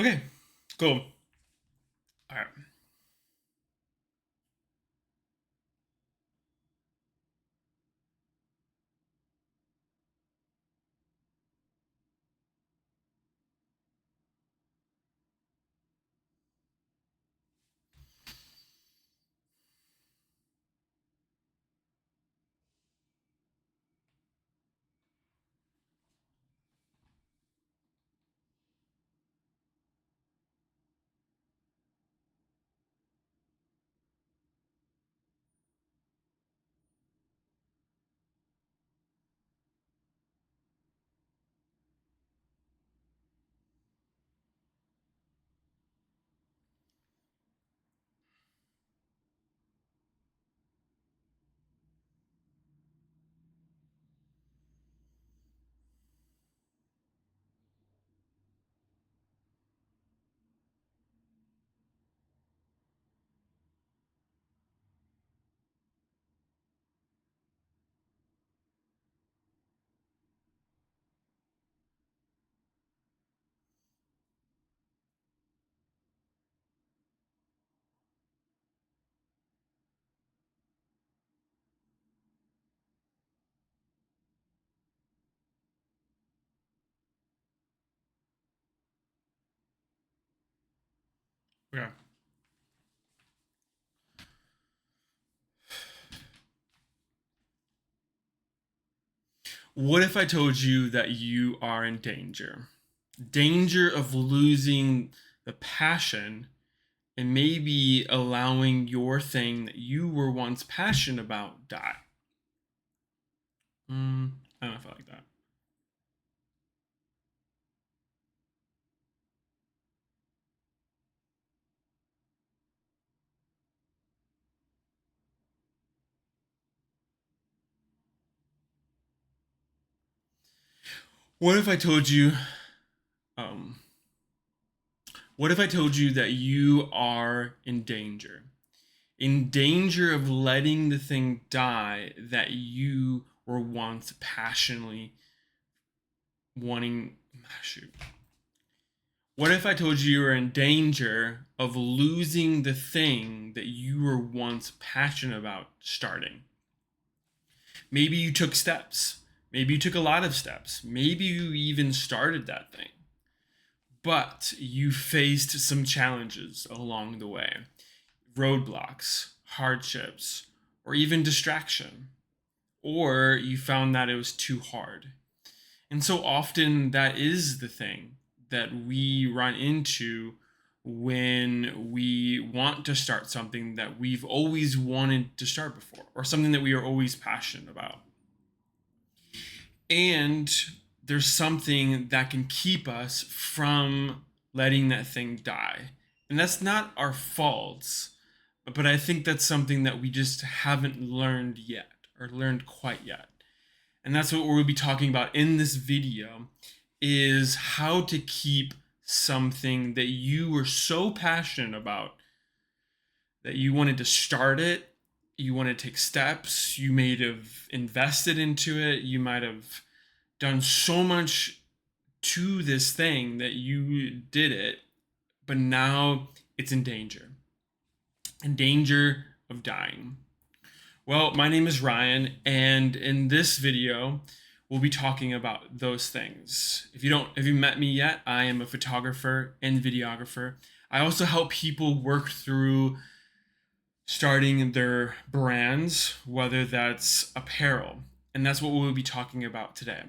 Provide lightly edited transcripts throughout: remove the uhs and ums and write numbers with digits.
Okay, cool. All right. Okay. What if I told you that you are in danger? Danger of losing the passion and maybe allowing your thing that you were once passionate about die. I don't know if I like that. What if I told you, um, what if I told you that you are in danger? In danger of letting the thing die that you were once passionately wanting. Shoot. What if I told you were in danger of losing the thing that you were once passionate about starting? Maybe you took steps. Maybe you took a lot of steps. Maybe you even started that thing. But you faced some challenges along the way, roadblocks, hardships, or even distraction. Or you found that it was too hard. And so often that is the thing that we run into when we want to start something that we've always wanted to start before, or something that we are always passionate about. And there's something that can keep us from letting that thing die. And that's not our faults, but I think that's something that we just haven't learned yet, or learned quite yet. And that's what we'll be talking about in this video, is how to keep something that you were so passionate about that you wanted to start it, you want to take steps, you may have invested into it, you might have done so much to this thing that you did it, but now it's in danger of dying. Well, my name is Ryan, and in this video, we'll be talking about those things. If you met me yet, I am a photographer and videographer. I also help people work through starting their brands, whether that's apparel. And that's what we'll be talking about today.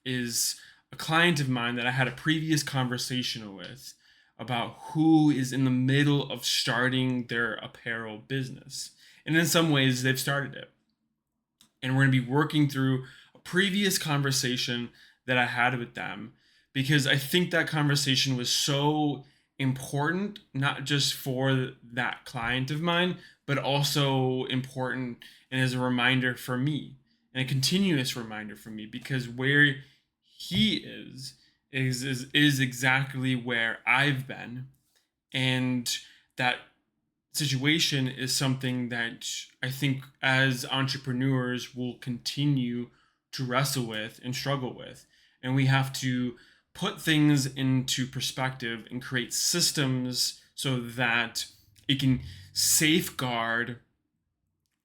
Is a client of mine that I had a previous conversation with about who is in the middle of starting their apparel business. And in some ways, they've started it. And we're going to be working through a previous conversation that I had with them because I think that conversation was so important, not just for that client of mine, but also important and as a reminder for me and a continuous reminder for me because where he is exactly where I've been, and that situation is something that I think as entrepreneurs will continue to wrestle with and struggle with. And we have to put things into perspective and create systems so that it can safeguard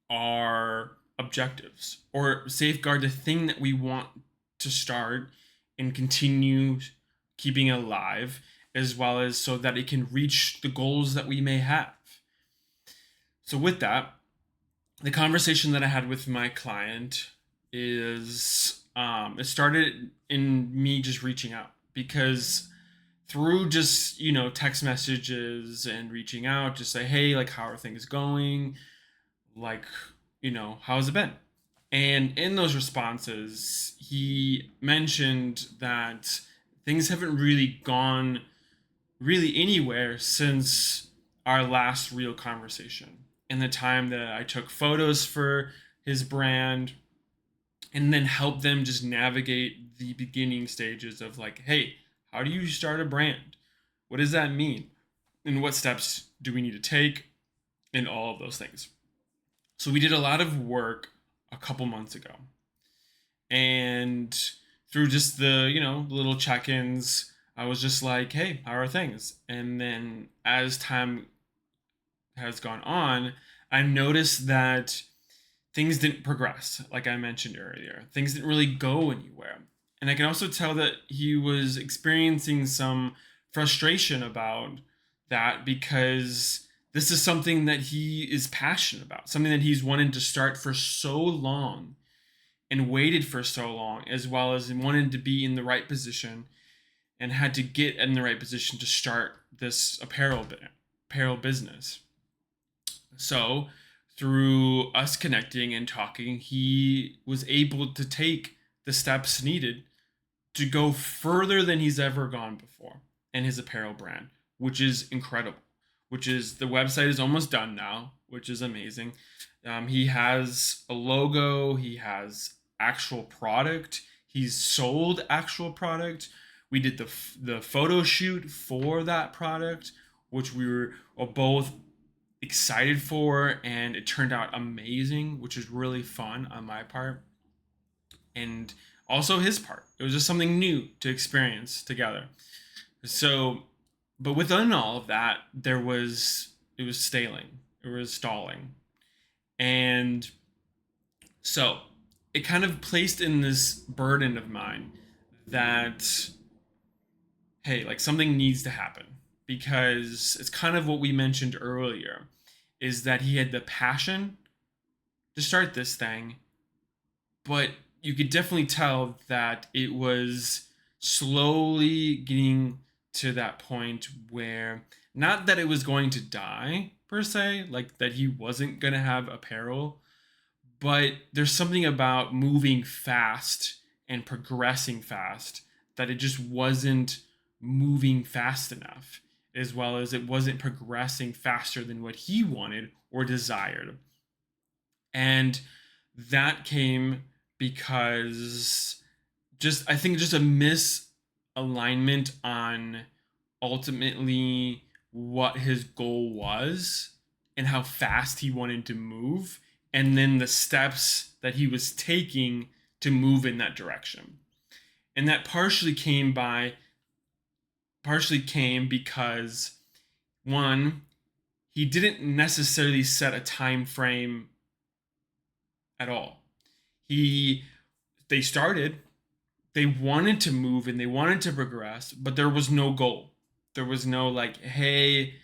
our objectives or safeguard the thing that we want to start and continue keeping alive, as well as so that it can reach the goals that we may have. So, with that, the conversation that I had with my client is it started in me just reaching out because through just text messages and reaching out, just say, hey, like, how are things going, like, how's it been? And in those responses he mentioned that things haven't really gone really anywhere since our last real conversation and the time that I took photos for his brand and then help them just navigate the beginning stages of, like, hey, how do you start a brand? What does that mean? And what steps do we need to take? And all of those things. So we did a lot of work a couple months ago. And through just the, little check-ins, I was just like, hey, how are things? And then as time has gone on, I noticed that things didn't progress, like I mentioned earlier. Things didn't really go anywhere. And I can also tell that he was experiencing some frustration about that because this is something that he is passionate about, something that he's wanted to start for so long and waited for so long, as well as wanted to be in the right position and had to get in the right position to start this apparel business. So, through us connecting and talking, he was able to take the steps needed to go further than he's ever gone before in his apparel brand, which is incredible. Which is, the website is almost done now, which is amazing. He has a logo, he has actual product, he's sold actual product. We did the photo shoot for that product, which we were both excited for, and it turned out amazing, which is really fun on my part and also his part. It was just something new to experience together. So, but within all of that, it was stalling. And so it kind of placed in this burden of mine that, hey, like, something needs to happen, because it's kind of what we mentioned earlier, is that he had the passion to start this thing, but you could definitely tell that it was slowly getting to that point where, not that it was going to die per se, like that he wasn't going to have apparel, but there's something about moving fast and progressing fast that it just wasn't moving fast enough, as well as it wasn't progressing faster than what he wanted or desired. And that came because I think just a misalignment on ultimately what his goal was and how fast he wanted to move, and then the steps that he was taking to move in that direction. And that partially came because, one, he didn't necessarily set a time frame at all. They started, they wanted to move and they wanted to progress, but there was no goal. There was no, like, hey,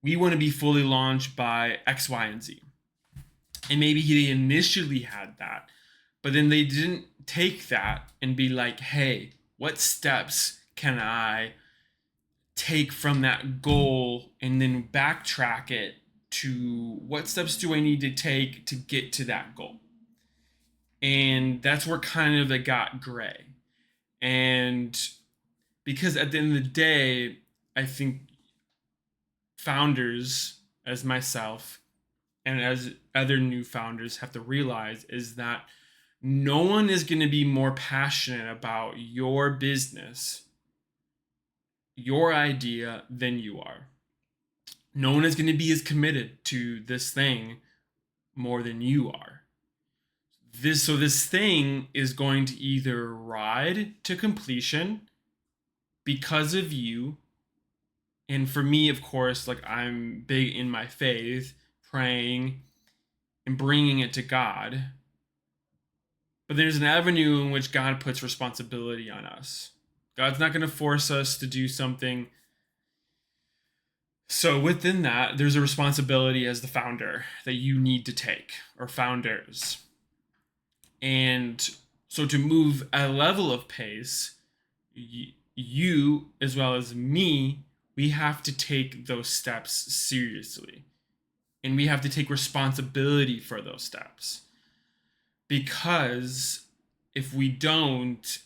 we want to be fully launched by X, Y, and Z. And maybe he initially had that, but then they didn't take that and be like, hey, what steps can I take from that goal and then backtrack it to what steps do I need to take to get to that goal? And that's where kind of it got gray. And because at the end of the day, I think founders, as myself and as other new founders, have to realize is that no one is going to be more passionate about your business, your idea, than you are. No one is going to be as committed to this thing more than you are. This thing is going to either ride to completion because of you. And for me, of course, like I'm big in my faith, praying and bringing it to God. But there's an avenue in which God puts responsibility on us. God's not going to force us to do something. So within that, there's a responsibility as the founder that you need to take, or founders. And so to move at a level of pace, you as well as me, we have to take those steps seriously. And we have to take responsibility for those steps. Because if we don't,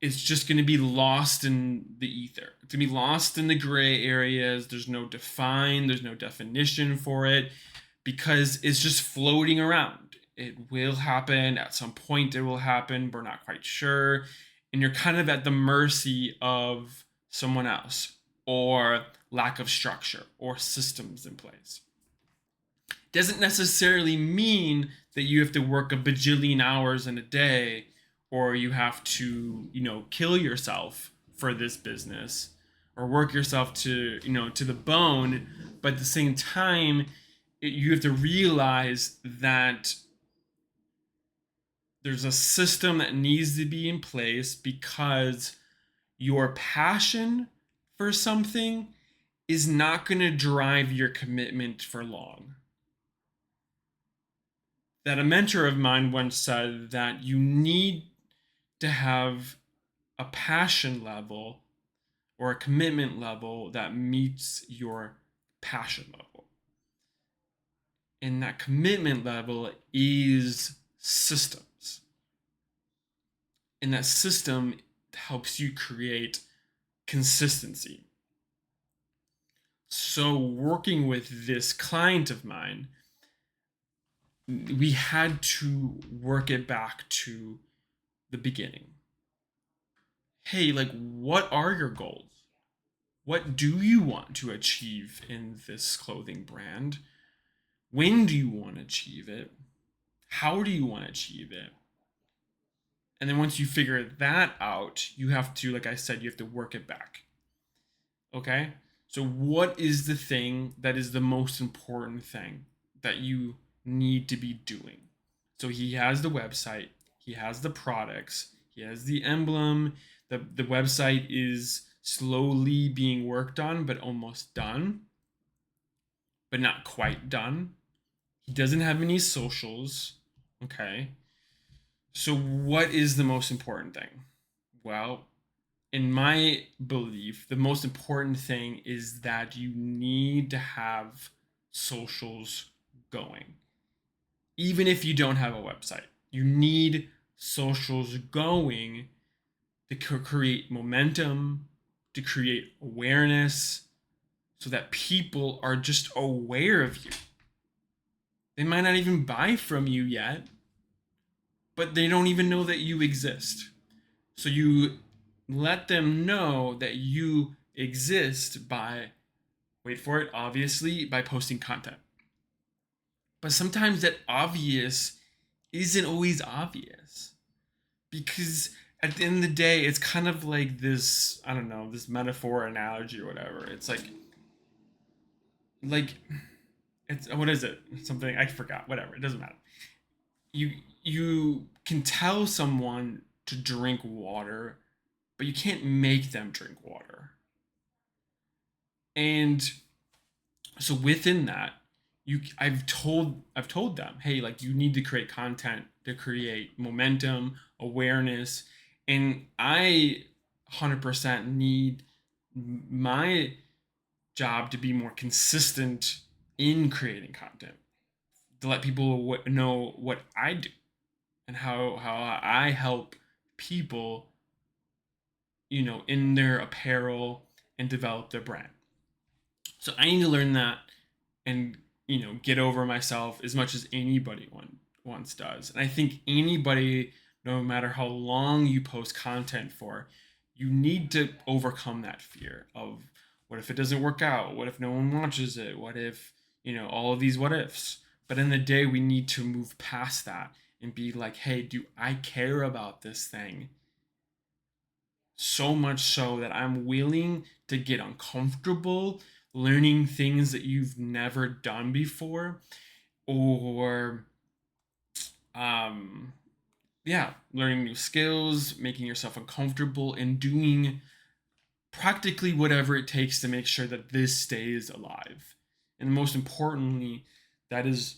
it's just going to be lost in the ether. It's going to be lost in the gray areas. There's no definition for it, because it's just floating around. It will happen at some point. It will happen. We're not quite sure. And you're kind of at the mercy of someone else, or lack of structure or systems in place. Doesn't necessarily mean that you have to work a bajillion hours in a day, or you have to, kill yourself for this business, or work yourself to, to the bone. But at the same time, you have to realize that there's a system that needs to be in place, because your passion for something is not going to drive your commitment for long. That a mentor of mine once said that you need to have a passion level or a commitment level that meets your passion level. And that commitment level is systems. And that system helps you create consistency. So working with this client of mine, we had to work it back to the beginning. Hey, like, what are your goals? What do you want to achieve in this clothing brand? When do you want to achieve it? How do you want to achieve it? And then once you figure that out, you have to, like I said, you have to work it back. Okay? So what is the thing that is the most important thing that you need to be doing? So he has the website, he has the products, he has the emblem. The website is slowly being worked on, but almost done, but not quite done. He doesn't have any socials. Okay. So what is the most important thing? Well, in my belief, the most important thing is that you need to have socials going. Even if you don't have a website, you need socials going to create momentum, to create awareness, so that people are just aware of you. They might not even buy from you yet, but they don't even know that you exist. So you let them know that you exist by, wait for it, obviously, by posting content. But sometimes that obvious isn't always obvious, because at the end of the day, it's kind of like this, I don't know, this metaphor, analogy, or whatever. It's like it's, what is it? Something I forgot. Whatever, it doesn't matter. You can tell someone to drink water, but you can't make them drink water. And so within that, I've told them, hey, like, you need to create content to create momentum, awareness, and I 100% need my job to be more consistent in creating content, to let people know what I do and how I help people, in their apparel and develop their brand. So I need to learn that and, get over myself as much as anybody once does. And I think anybody, no matter how long you post content for, you need to overcome that fear of, what if it doesn't work out? What if no one watches it? What if, all of these what ifs? But in the day, we need to move past that and be like, hey, do I care about this thing So much so that I'm willing to get uncomfortable learning things that you've never done before, or um yeah, learning new skills, making yourself uncomfortable, and doing practically whatever it takes to make sure that this stays alive. And most importantly, that is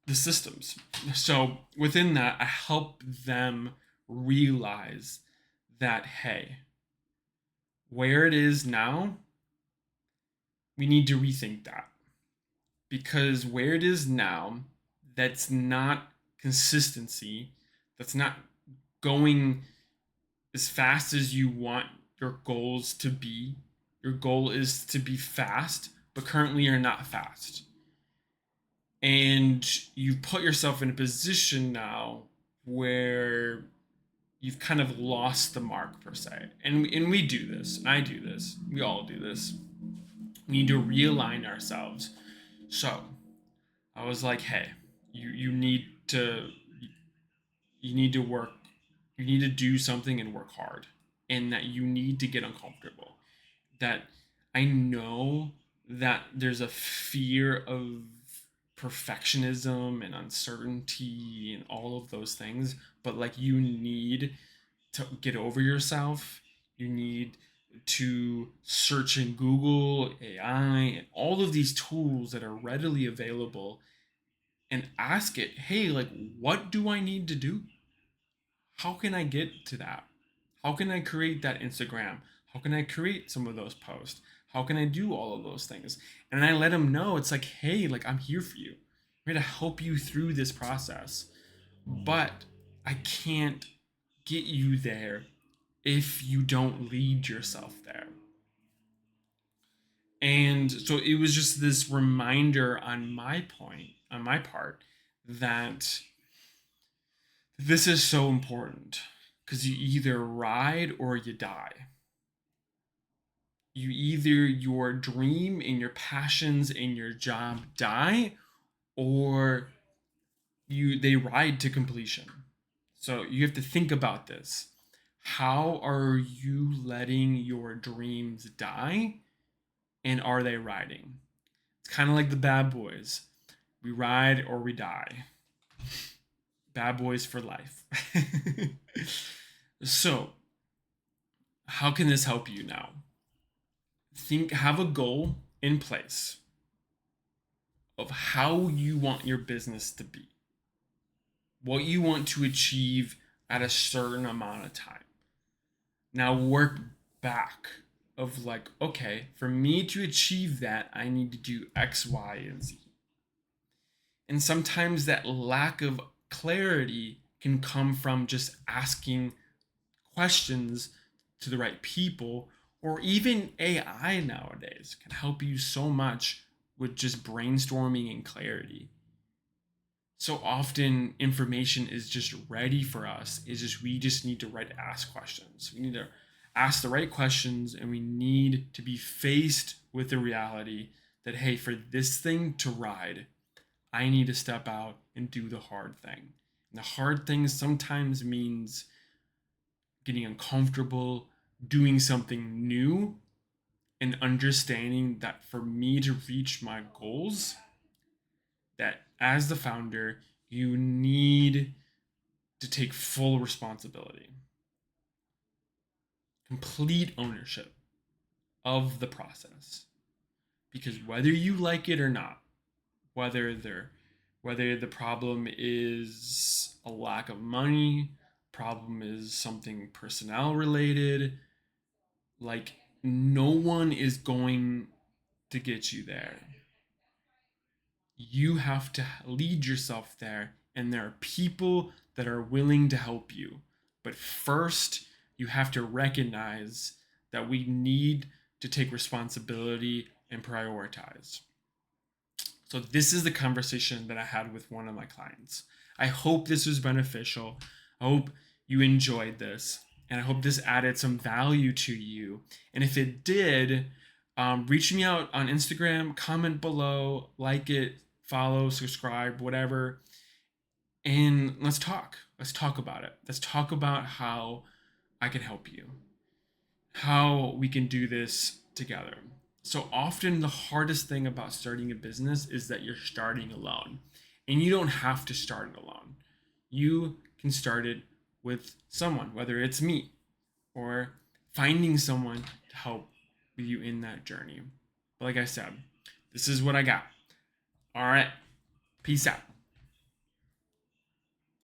the systems. So within that, I help them realize that, hey, where it is now, we need to rethink that. Because where it is now, that's not consistency, that's not going as fast as you want your goals to be. Your goal is to be fast, but currently you're not fast. And you've put yourself in a position now where you've kind of lost the mark per se. And we do this, and I do this, we all do this. We need to realign ourselves. So I was like, hey, you need to you need to work, you need to do something and work hard, and that you need to get uncomfortable. That I know that there's a fear of perfectionism and uncertainty and all of those things, but like you need to get over yourself. You need to search in Google, AI, and all of these tools that are readily available, and ask it, hey, like, what do I need to do? How can I get to that? How can I create that Instagram? How can I create some of those posts? How can I do all of those things? And I let them know, it's like, hey, like, I'm here for you. I'm here to help you through this process. But I can't get you there if you don't lead yourself there. And so it was just this reminder on my part, that this is so important, because you either ride or you die. You either your dream and your passions and your job die, or you they ride to completion. So you have to think about this. How are you letting your dreams die, and are they riding? It's kind of like the bad boys. We ride or we die. Bad boys for life. So, how can this help you now? Have a goal in place of how you want your business to be, what you want to achieve at a certain amount of time. Now work back of like, okay, for me to achieve that, I need to do X, Y, and Z. And sometimes that lack of clarity can come from just asking questions to the right people, or even AI nowadays can help you so much with just brainstorming and clarity. So often information is just ready for us. It's just we just need to ask questions. We need to ask the right questions, and we need to be faced with the reality that, hey, for this thing to ride, I need to step out and do the hard thing. And the hard thing sometimes means getting uncomfortable, doing something new, and understanding that for me to reach my goals, that as the founder, you need to take full responsibility, complete ownership of the process. Because whether you like it or not, whether they're whether the problem is a lack of money, problem is something personnel related, like no one is going to get you there. You have to lead yourself there, and there are people that are willing to help you. But first, you have to recognize that we need to take responsibility and prioritize. So, this is the conversation that I had with one of my clients. I hope this was beneficial. I hope you enjoyed this, and I hope this added some value to you. And if it did, reach me out on Instagram, comment below, like it, follow, subscribe, whatever, and let's talk. Let's talk about it. Let's talk about how I can help you. how we can do this together. So often, the hardest thing about starting a business is that you're starting alone. And you don't have to start it alone. You can start it with someone, whether it's me or finding someone to help with you in that journey. But like I said, this is what I got. All right. Peace out.